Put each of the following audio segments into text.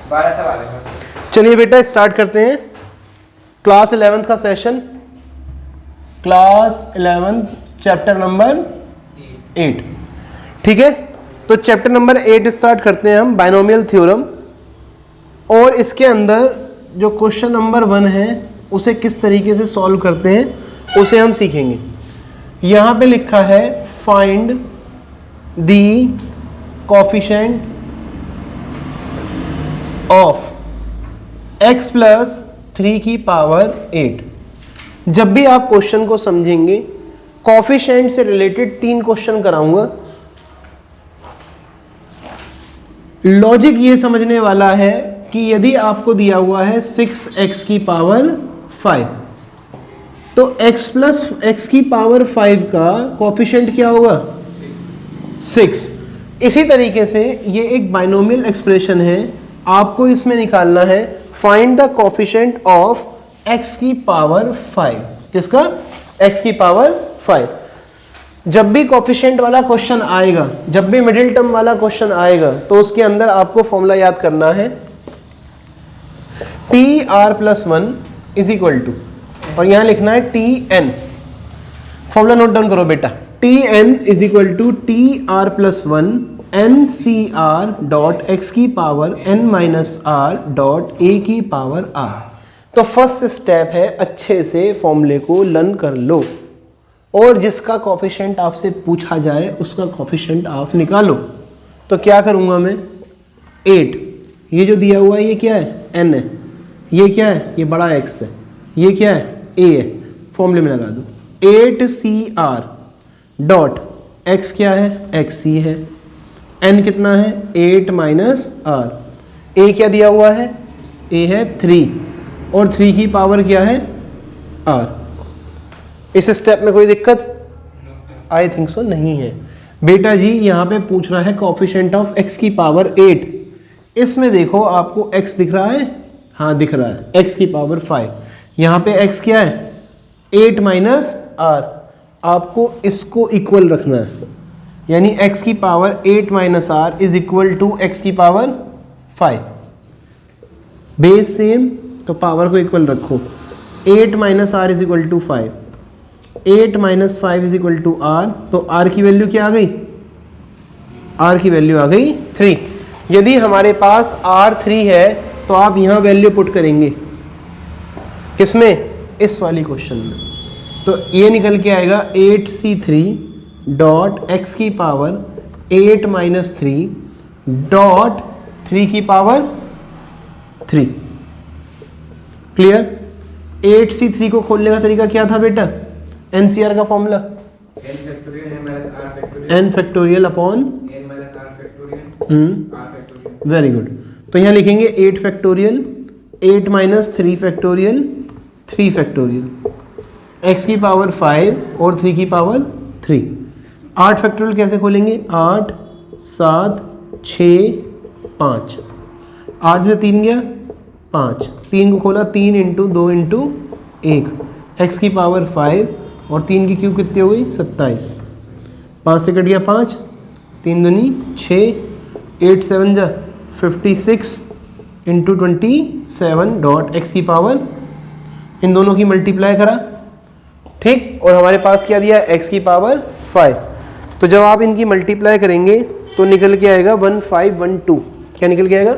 12 सवाल है। चलिए बेटा स्टार्ट करते हैं क्लास 11th का सेशन, क्लास 11 चैप्टर नंबर 8। ठीक है, तो चैप्टर नंबर 8 स्टार्ट करते हैं हम, बाइनोमियल थ्योरम। और इसके अंदर जो क्वेश्चन नंबर 1 है उसे किस तरीके से सॉल्व करते हैं उसे हम सीखेंगे। यहाँ पे लिखा है find the coefficient of x plus 3 की पावर 8। जब भी आप क्वेश्चन को समझेंगे, कोफिशिएंट से रिलेटेड 3 क्वेश्चन कराऊंगा। लॉजिक ये समझने वाला है कि यदि आपको दिया हुआ है 6x की पावर 5, तो x प्लस x की पावर 5 का कोफिशिएंट क्या होगा? 6। इसी तरीके से ये एक बाइनोमियल एक्सप्रेशन है, आपको इसमें निकालना है find the coefficient of x की पावर 5। किसका? x की पावर 5। जब भी कोफिशिएंट वाला क्वेश्चन आएगा, जब भी मिडिल टर्म वाला क्वेश्चन आएगा, तो उसके अंदर आपको फॉर्मूला याद करना है TR+1 इज इक्वल टू, और यहां लिखना है TN। फॉर्मूला नोट डाउन करो बेटा, TN is equal to TR+1 NCR dot x की power n minus r dot a की पावर r। तो फर्स्ट स्टेप है अच्छे से फॉर्मूले को लर्न कर लो, और जिसका कोफिशिएंट आपसे पूछा जाए उसका कोफिशिएंट आप निकालो। तो क्या करूंगा मैं? 8, ये जो दिया हुआ है ये क्या है? n है। ये क्या है? ये बड़ा x है। ये क्या है? a है। फॉर्मूले में लगा दो 8CR डॉट x क्या है? xc है। n कितना है? 8 माइनस r। a क्या दिया हुआ है? a है 3, और 3 की पावर क्या है? r। इस स्टेप में कोई दिक्कत? आई थिंक सो नहीं है। बेटा जी यहाँ पे पूछ रहा है कोफिशिएंट ऑफ x की पावर 8। इसमें देखो आपको x दिख रहा है? हाँ दिख रहा है, x की पावर 5। यहाँ पे x क्या है? 8 माइनस r। आपको इसको इक्वल रखना है, यानी x की power 8 minus r is equal to x की पावर 5। बेस सेम, तो पावर को इक्वल रखो। 8 minus r is equal to 5, 8 minus 5 is equal to r। तो r की वैल्यू क्या आ गई? r की वैल्यू आ गई 3। यदि हमारे पास r 3 है तो आप यहां वैल्यू पुट करेंगे, किसमें? इस वाली क्वेश्चन में। तो ये निकल के आएगा 8C3 डॉट x की पावर 8 माइनस 3 डॉट 3 की पावर 3। क्लियर? 8C3 को खोलने का तरीका क्या था बेटा? NCR का formula n factorial upon very good. तो यहाँ लिखेंगे 8 factorial, 8 minus 3 factorial, 3 factorial, x की पावर 5 और 3 की पावर 3। 8 फैक्टोरियल कैसे खोलेंगे? 8 7 6 5। 8 में 3 गया 5, 3 को खोला 3 इंटू 2 इंटू 1, x की पावर 5 और 3 की क्यूब कितनी हो गई? 27। 5 से कट गया 5, 3 दूनी 6, 8 7 जा 56 इंटू 27 डॉट x की पावर, इन दोनों की मल्टीप्लाई करा, ठीक, और हमारे पास क्या दिया? x की पावर 5। तो जब आप इनकी मल्टीप्लाई करेंगे तो निकल के आएगा 1512। क्या निकल के आएगा?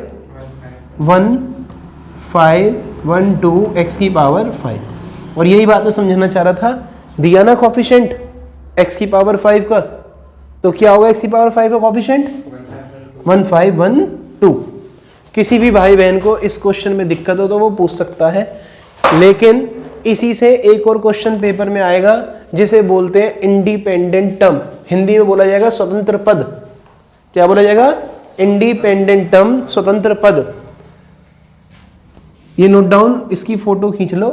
1512 x की पावर 5। और यही बात मैं समझना चाह रहा था, दिया ना कोफिशिएंट x की पावर 5 का, तो क्या होगा x की पावर 5 का कोफिशिएंट? 1512। किसी भी भाई बहन को इस क्वेश्चन में दिक्कत हो तो वो पूछ सकता है, लेकिन इसी से एक और क्वेश्चन पेपर में आएगा जिसे बोलते हैं इंडिपेंडेंट टर्म। हिंदी में बोला जाएगा स्वतंत्र पद। क्या बोला जाएगा? इंडिपेंडेंट टर्म, स्वतंत्र पद। ये नोट डाउन, इसकी फोटो खींच लो,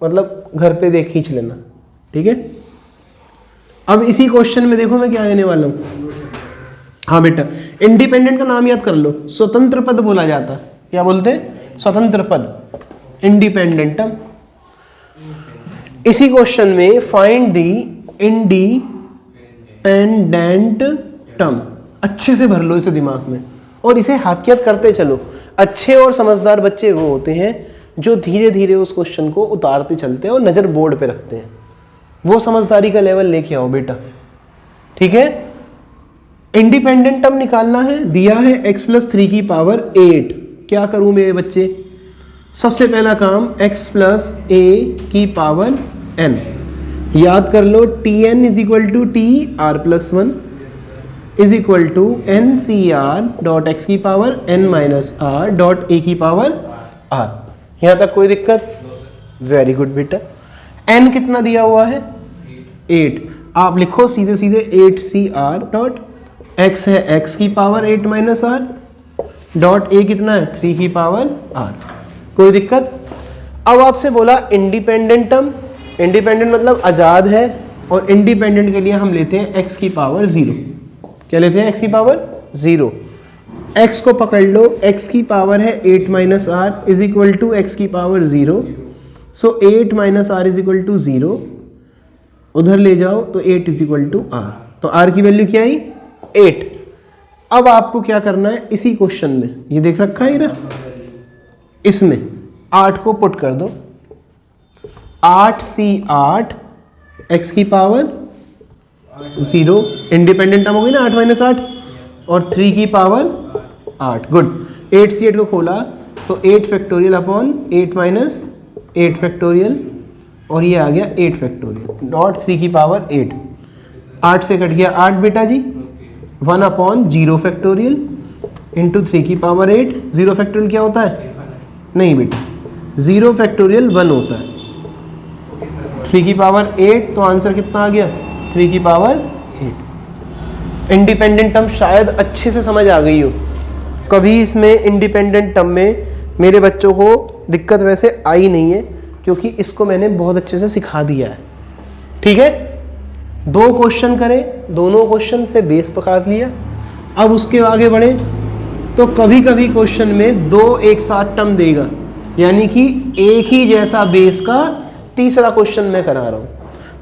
मतलब घर पे खींच लेना, ठीक है। अब इसी क्वेश्चन में देखो मैं क्या देने वाला हूं। हाँ बेटा, इंडिपेंडेंट का नाम याद कर लो, स्वतंत्र पद बोला जाता। क्या बोलते हैं? स्वतंत्र पद, इंडिपेंडेंट टर्म। इसी क्वेश्चन में फाइंड दी इंडिपेंडेंट टर्म, अच्छे से भर लो इसे दिमाग में। और इसे हाकियत करते चलो। अच्छे और समझदार बच्चे वो होते हैं जो धीरे धीरे उस क्वेश्चन को उतारते चलते हैं और नज़र बोर्ड पे रखते हैं। वो समझदारी का लेवल लेके आओ बेटा, ठीक है। इंडिपेंडेंट टर्म निकालना है, दिया है x + 3 की पावर 8। क्या करूं मेरे बच्चे? सबसे पहला काम x + a की पावर n, याद कर लो tn = tr+1 = ncr.x की पावर n - r.a की पावर r। यहां तक कोई दिक्कत? वेरी गुड बेटा। n कितना दिया हुआ है? 8। आप लिखो सीधे सीधे 8cr.x है x की पावर 8 - r, डॉट a कितना है? 3 की पावर r। कोई दिक्कत? अब आपसे बोला इंडिपेंडेंट टर्म, इंडिपेंडेंट मतलब आजाद है, और इंडिपेंडेंट के लिए हम लेते हैं x की पावर 0। क्या लेते हैं? x की पावर 0। x को पकड़ लो, x की पावर है 8 - r = x की पावर 0। सो 8 - r = 0, उधर ले जाओ तो 8 = r। तो r की वैल्यू क्या आई? 8। अब आपको क्या करना है? इसी क्वेश्चन में ये देख रखा है ना, इसमें 8 को पुट कर दो। 8c8 x की पावर 0, इंडिपेंडेंट टर्म हो गई ना 8 - 8, और 3 की पावर 8। गुड। 8c8 को खोला तो 8 फैक्टोरियल अपॉन 8 - 8 फैक्टोरियल, और ये आ गया 8 फैक्टोरियल डॉट 3 की पावर 8। 8 से कट गया 8 बेटा जी, 1 अपॉन 0 फैक्टोरियल इंटू 3 की पावर 8। 0 फैक्टोरियल क्या होता है? नहीं बेटा, 0 फैक्टोरियल 1 होता है। 3 की पावर 8, तो आंसर कितना आ गया? 3 की पावर 8। इंडिपेंडेंट टर्म शायद अच्छे से समझ आ गई हो। कभी इसमें इंडिपेंडेंट टर्म में मेरे बच्चों को दिक्कत वैसे आई नहीं है, क्योंकि इसको मैंने बहुत अच्छे से सिखा दिया है, ठीक है। 2 क्वेश्चन करें, दोनों क्वेश्चन से बेस पकड़ लिया। अब उसके आगे बढ़े तो कभी कभी क्वेश्चन में 2 एक साथ टर्म देगा, यानी कि एक ही जैसा बेस का तीसरा क्वेश्चन मैं करा रहा हूं।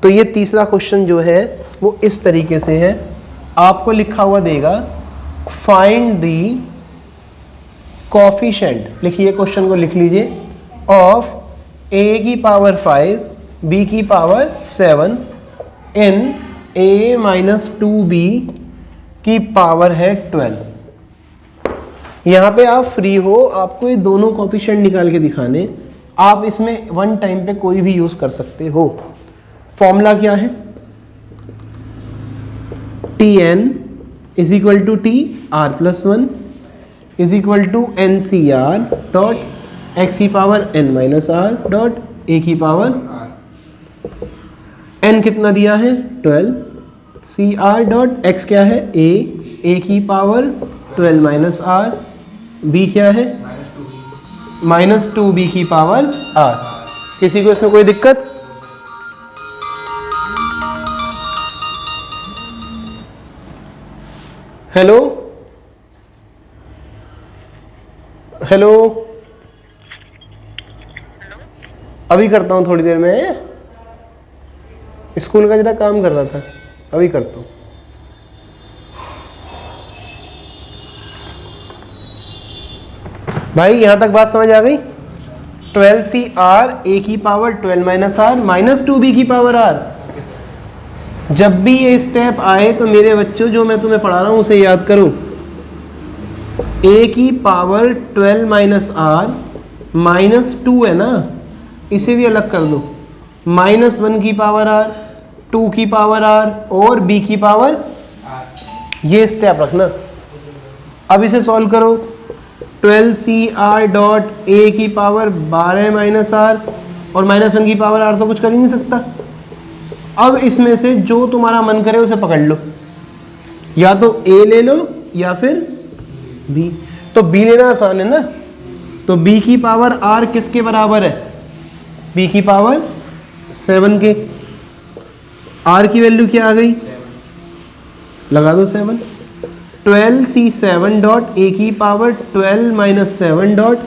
तो ये तीसरा क्वेश्चन जो है वो इस तरीके से है, आपको लिखा हुआ देगा फाइंड द कोफिशिएंट, लिखिए क्वेश्चन को लिख लीजिए, ऑफ a की पावर 5 b की पावर 7 in a - 2b की पावर है 12। यहां पे आप फ्री हो, आपको ये दोनों कोफिशिएंट निकाल के दिखाने। आप इसमें वन टाइम पे कोई भी यूज कर सकते हो। फॉर्मूला क्या है? tn = tr+1 = ncr. x की power n - r dot a की पावर n कितना दिया है? 12। cr डॉट x क्या है? a की पावर 12 - r, b क्या है? -2b की पावर r। किसी को इसमें कोई दिक्कत? हेलो हेलो, अभी करता हूँ थोड़ी देर में, स्कूल का जरा काम कर रहा था, अभी करता हूँ। भाई यहां तक बात समझ आ गई? 12cr a की पावर 12 - r -2b की पावर r। जब भी ये स्टेप आए तो मेरे बच्चों, जो मैं तुम्हें पढ़ा रहा हूं उसे याद करो। a की पावर 12 - r -2 है ना, इसे भी अलग कर दो। -1 की पावर r, 2 की पावर r और b की पावर, ये स्टेप रखना। अब इसे सॉल्व करो। 12cr डॉट a की पावर 12 - r और -1 की पावर r तो कुछ कर ही नहीं सकता। अब इसमें से जो तुम्हारा मन करे उसे पकड़ लो, या तो a ले लो या फिर b। तो b लेना आसान है ना, तो b की पावर r किसके बराबर है? b की पावर 7 के। r की वैल्यू क्या आ गई? लगा दो 7। 12c7 डॉट a की पावर 12 - 7 डॉट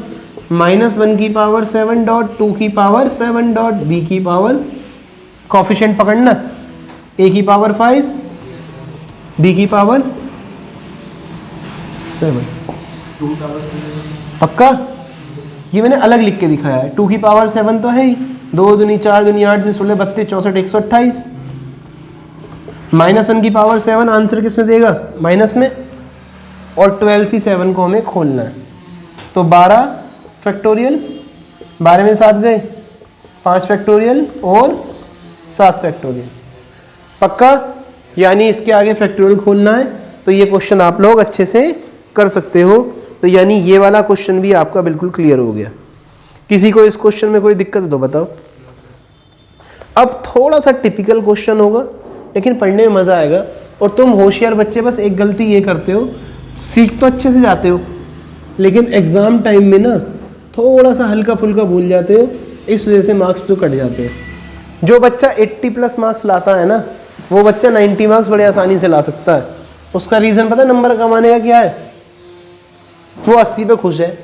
-1 की पावर 7 डॉट 2 की पावर 7 डॉट b की पावर, कोफिशिएंट पकड़ना, a की पावर 5 b की पावर 7। पक्का? ये मैंने अलग लिख के दिखाया है। 2 की पावर 7 तो है ही, 2 दूनी 4 दूनी 8 दूनी 16 32 64 128। -1 की पावर 7 आंसर किस में देगा? माइनस में। और 12C7 को हमें खोलना है, तो 12 फैक्टोरियल, 12 में 7 गए, 5 फैक्टोरियल और 7 फैक्टोरियल। पक्का? यानी इसके आगे फैक्टोरियल खोलना है, तो ये क्वेश्चन आप लोग अच्छे से कर सकते हो। तो यानी ये वाला क्वेश्चन भी आपका बिल्कुल क्लियर हो गया। किसी को इस क्वेश्चन में कोई दिक्कत है तो बताओ। अब थोड़ा सा टिपिकल क्वेश्चन होगा, लेकिन पढ़ने में मजा आएगा। और तुम होशियार बच्चे बस एक गलती ये करते हो, सीख तो अच्छे से जाते हो, लेकिन एग्जाम टाइम में ना थोड़ा सा हल्का फुल्का भूल जाते हो, इस वजह से मार्क्स तो कट जाते हैं। जो बच्चा 80+ मार्क्स लाता है ना, वो बच्चा 90 मार्क्स बड़े आसानी से ला सकता है। उसका रीज़न पता है नंबर कमाने का क्या है? वो 80 पे खुश है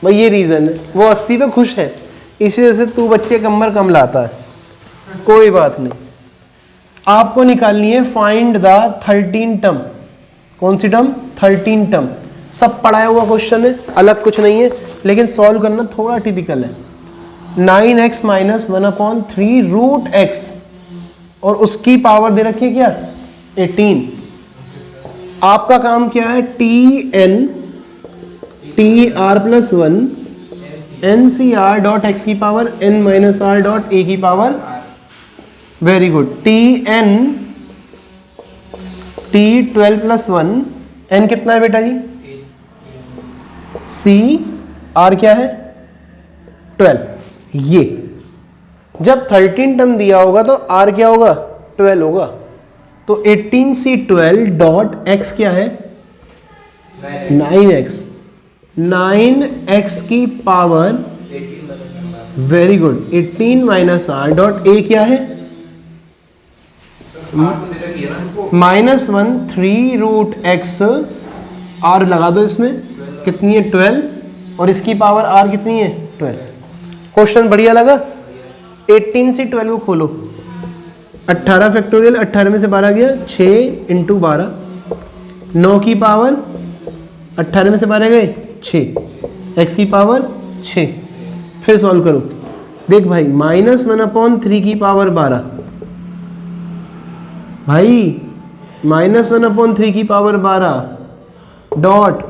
भाई, ये रीज़न है। वो 80 पे खुश है, इसी वजह से तू बच्चे नंबर कम लाता है। कोई बात नहीं, आपको निकालनी है फाइंड द 13 टर्म। कौन सी टर्म? 13 टर्म। सब पढ़ाया हुआ क्वेश्चन है, अलग कुछ नहीं है, लेकिन सॉल्व करना थोड़ा टिपिकल है। 9x - 1/3 रूट x, और उसकी पावर दे रखी है क्या? 18। आपका काम क्या है? TR+1 NCR डॉट x की power n - r dot a की power, very good. T12+1, n कितना है बेटा जी? C, R क्या है? 12। ये जब 13 टर्म दिया होगा तो R क्या होगा? 12 होगा। तो 18C12 डॉट x क्या है? 9x। 9x की power, very good, 18 - r dot a क्या है? -1/3 रूट x। r लगा दो इसमें, कितनी है? 12, और इसकी पावर r कितनी है? 12। क्वेश्चन बढ़िया लगा? 18 से 12 को खोलो। 18 फैक्टोरियल, 18 में से 12 गया, 6 × 12, 9 की पावर, 18 में से 12 गए 6, x की पावर 6। फिर सॉल्व करो, देख भाई, -1/3 की पावर 12, भाई -1/3 की पावर 12 डॉट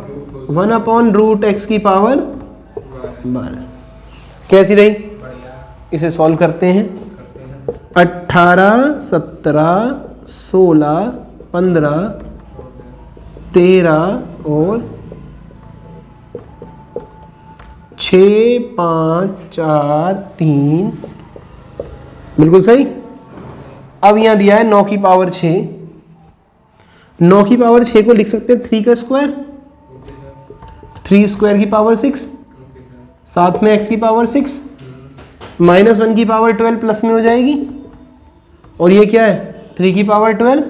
1/√x की पावर 12। कैसी रही? इसे सॉल्व करते हैं। 18 17 16 15 13 और 6 5 4 3, बिल्कुल सही। अब यहां दिया है 9 की पावर 6। 9 की पावर 6 को लिख सकते हैं 3 का स्क्वायर, 3 स्क्वायर की पावर 6, साथ में x की पावर 6, -1 की पावर 12 प्लस में हो जाएगी, और ये क्या है? 3 की पावर 12।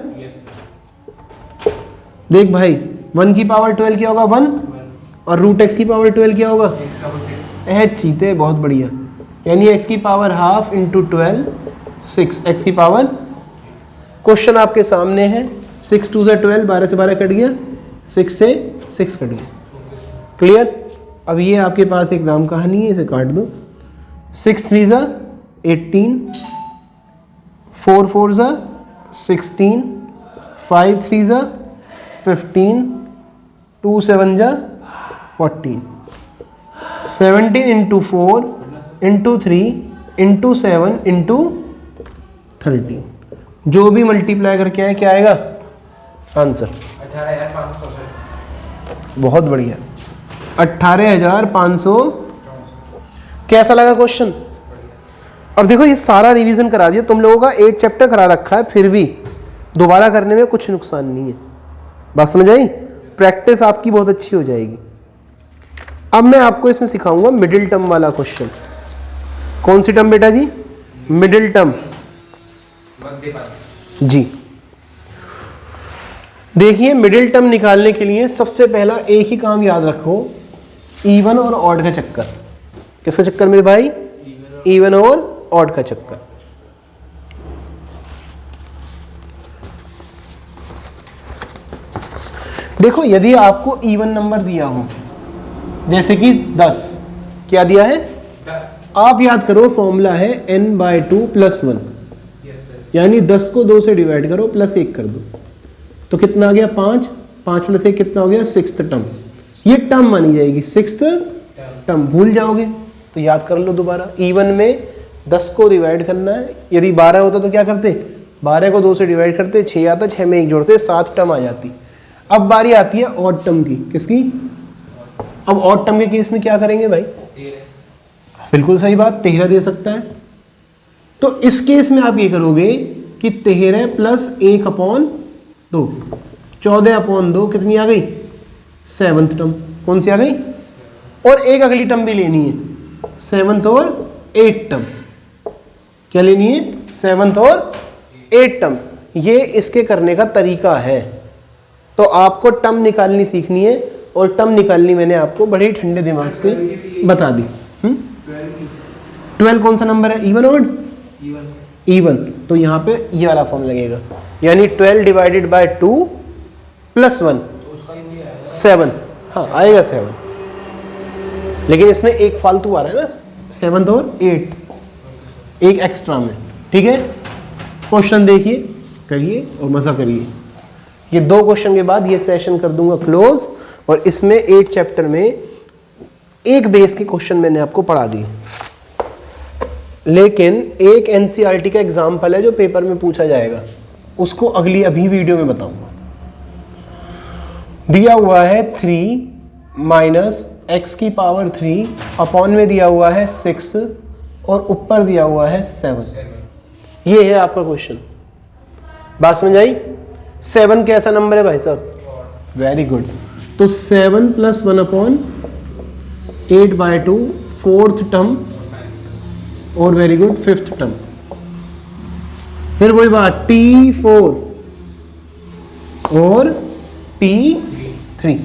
देख भाई, 1 की पावर 12 क्या होगा? 1, और रूट x की पावर 12 क्या होगा? चीते, बहुत बढ़िया। यानी x की पावर ½ × 12 6, x की पावर। क्वेश्चन आपके सामने है। 6 2 से 12, 12 से 12 कट गया, 6 से 6 कट गया। क्लियर? अब ये आपके पास एक राम कहानी है, इसे काट दो। 6 3 ज़ा 18, 4 4 ज़ा 16, 5 3 ज़ा 15, 2 7 ज़ा 14, 17 × 4 × 3 × 7 × 13। जो भी मल्टीप्लाई करके आए क्या आएगा? आंसर 18,500। बहुत बढ़िया, 18,500। कैसा लगा क्वेश्चन? अब देखो, ये सारा रिवीजन करा दिया तुम लोगों का, 8 चैप्टर करा रखा है, फिर भी दोबारा करने में कुछ नुकसान नहीं है। बात समझ आई? प्रैक्टिस आपकी बहुत अच्छी हो जाएगी। अब मैं आपको इसमें सिखाऊंगा मिडिल टर्म वाला क्वेश्चन। कौन सी टर्म बेटा जी? मिडिल टर्म जी। देखिए, मिडिल टर्म निकालने के लिए सबसे पहला एक ही काम याद रखो, इवन और ऑड का चक्कर। किसका चक्कर मेरे भाई? इवन और ऑड का चक्कर। देखो, यदि आपको इवन नंबर दिया हो जैसे कि 10, क्या दिया है 10। आप याद करो फॉर्मूला है n/2 + 1, यानी 10 को 2 से डिवाइड करो प्लस 1 कर दो, तो कितना आ गया 5, 5 + 1 कितना हो गया 6th टर्म। ये टर्म मानी जाएगी 6th टर्म। भूल जाओगे तो याद कर लो दोबारा। इवन में 10 को डिवाइड करना है, यदि 12 होता तो क्या करते, 12 को 2 से डिवाइड करते, 6 आता, 6 में 1 जोड़ते, 7 टर्म आ जाती। अब बारी आती है ऑड टर्म की। किसकी? अब ऑड टर्म के केस में क्या करेंगे भाई? बिल्कुल सही बात, 13 दे सकता है। तो इस केस में आप ये करोगे कि 13 + 1/2, 14/2 कितनी आ गई? 7th term. कौन सी आ गई? और एक अगली टर्म भी लेनी है, 7th और 8th टर्म। क्या लेनी है? 7th और 8th टर्म। ये इसके करने का तरीका है। तो आपको टर्म निकालनी सीखनी है, और टर्म निकालनी मैंने आपको बड़े ठंडे दिमाग से बता दी। 12 कौन सा नंबर है? Even odd? इवन। तो यहाँ पे ये वाला फॉर्म लगेगा, यानी 12 / 2 + 1 7। हाँ आएगा 7, लेकिन इसमें एक फालतू आ रहा है ना, 7th और 8th, एक एक्स्ट्रा में। ठीक है, क्वेश्चन देखिए, करिए और मजा करिए। ये 2 क्वेश्चन के बाद ये सेशन कर दूंगा क्लोज, और इसमें 8 चैप्टर में एक बेस के क्वेश्चन मैंने आपको पढ़ा दिए, लेकिन एक एनसीईआरटी का एग्जाम्पल है जो पेपर में पूछा जाएगा, उसको अभी वीडियो में बताऊंगा। दिया हुआ है 3 - x⁻³ अपॉन में दिया हुआ है 6 और ऊपर दिया हुआ है 7। ये है आपका क्वेश्चन। बात समझ आई? 7 कैसा नंबर है भाई साहब? Very good. तो 7 + 1/8/2 4th टर्म, और वेरी गुड 5th टर्म। फिर वही बात T4 और T3।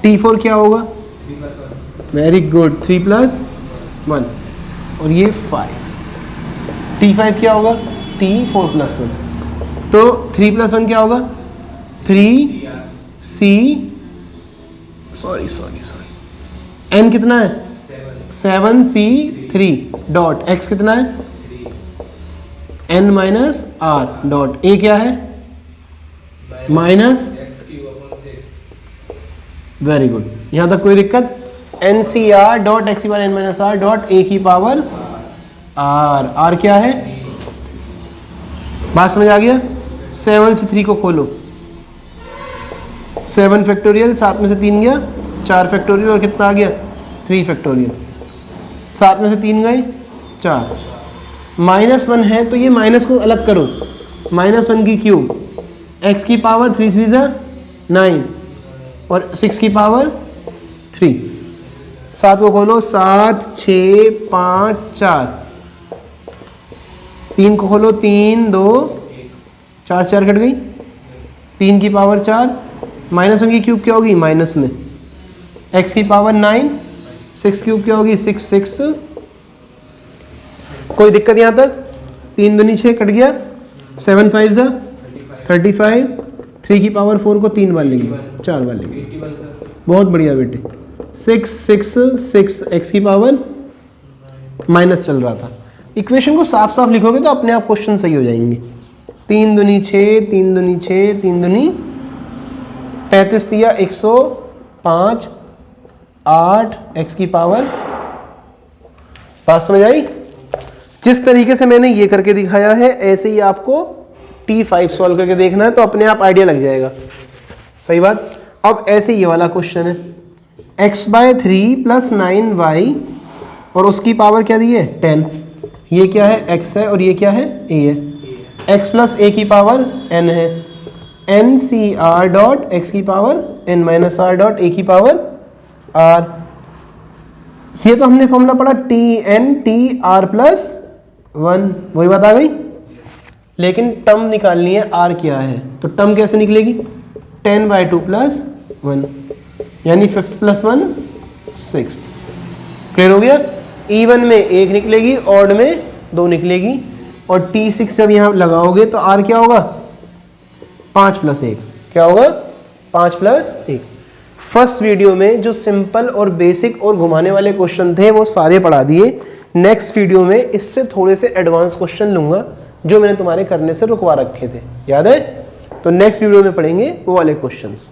T4 क्या होगा? वेरी गुड 3 + 1, और ये 5। T5 क्या होगा? T4 + 1। तो 3 + 1 क्या होगा? 3C, सॉरी n कितना है? 7C3 डॉट x कितना है? n - r डॉट a क्या है? माइनस। वेरी गुड, यहां तक कोई दिक्कत? NCR dot x = n - r dot a⁻r। r क्या है? बात समझ आ गया? 7 से 3 को खोलो, 7 फैक्टोरियल, 7 में से 3 गया 4 फैक्टोरियल, और कितना आ गया 3 फैक्टोरियल। 7 में से 3 गए 4। -1 है तो ये माइनस को अलग करो, -1 की क्यूब, x⁻³ 3 3 9, और 6⁻3। 7 को खोलो, 7 6 5 4। 3 को खोलो, 3 2 4 4 कट गई, 3⁻4। -1 की क्यूब क्या होगी? माइनस में, x⁻9, 6 क्यूब क्या होगी? 6 6। कोई दिक्कत यहाँ तक? 3 दूनी 6 कट गया, 7 5 35, 3⁻4 को 3 बार लेंगे, 4 बार लेंगे। बहुत बढ़िया बेटे। 6 6 6 x⁻, माइनस चल रहा था। इक्वेशन को साफ साफ लिखोगे तो अपने आप क्वेश्चन सही हो जाएंगे। 3 दूनी 6, 3 दूनी 6, 3 दूनी 35 दिया, 105, 8 x⁻। बात समझ आई? जिस तरीके से मैंने ये करके दिखाया है, ऐसे ही आपको T5 सॉल्व करके देखना है, तो अपने आप आइडिया लग जाएगा। सही बात। अब ऐसे ये वाला क्वेश्चन है, x/3 + 9y, और उसकी पावर क्या दी है? 10। ये क्या है? x है, और ये क्या है? a है। x + a⁻n है, NCR dot x⁻n - r dot a⁻r। ये तो हमने फॉर्मूला पढ़ा TN/TR+1, वही बात आ गई। लेकिन टर्म निकालनी है, r क्या है? तो टर्म कैसे निकलेगी? 10/2 + 1, यानी 5th + 1 6th। क्लियर हो गया? इवन में 1 निकलेगी, ऑड में 2 निकलेगी, और T6 जब यहाँ लगाओगे तो r क्या होगा? 5 + 1। क्या होगा? 5 + 1। फर्स्ट वीडियो में जो सिंपल और बेसिक और घुमाने वाले क्वेश्चन थे वो सारे पढ़ा दिए। नेक्स्ट वीडियो में इससे थोड़े से एडवांस क्वेश्चन लूंगा जो मैंने तुम्हारे करने से रुकवा रखे थे, याद है? तो नेक्स्ट वीडियो में पढ़ेंगे वो वाले क्वेश्चंस।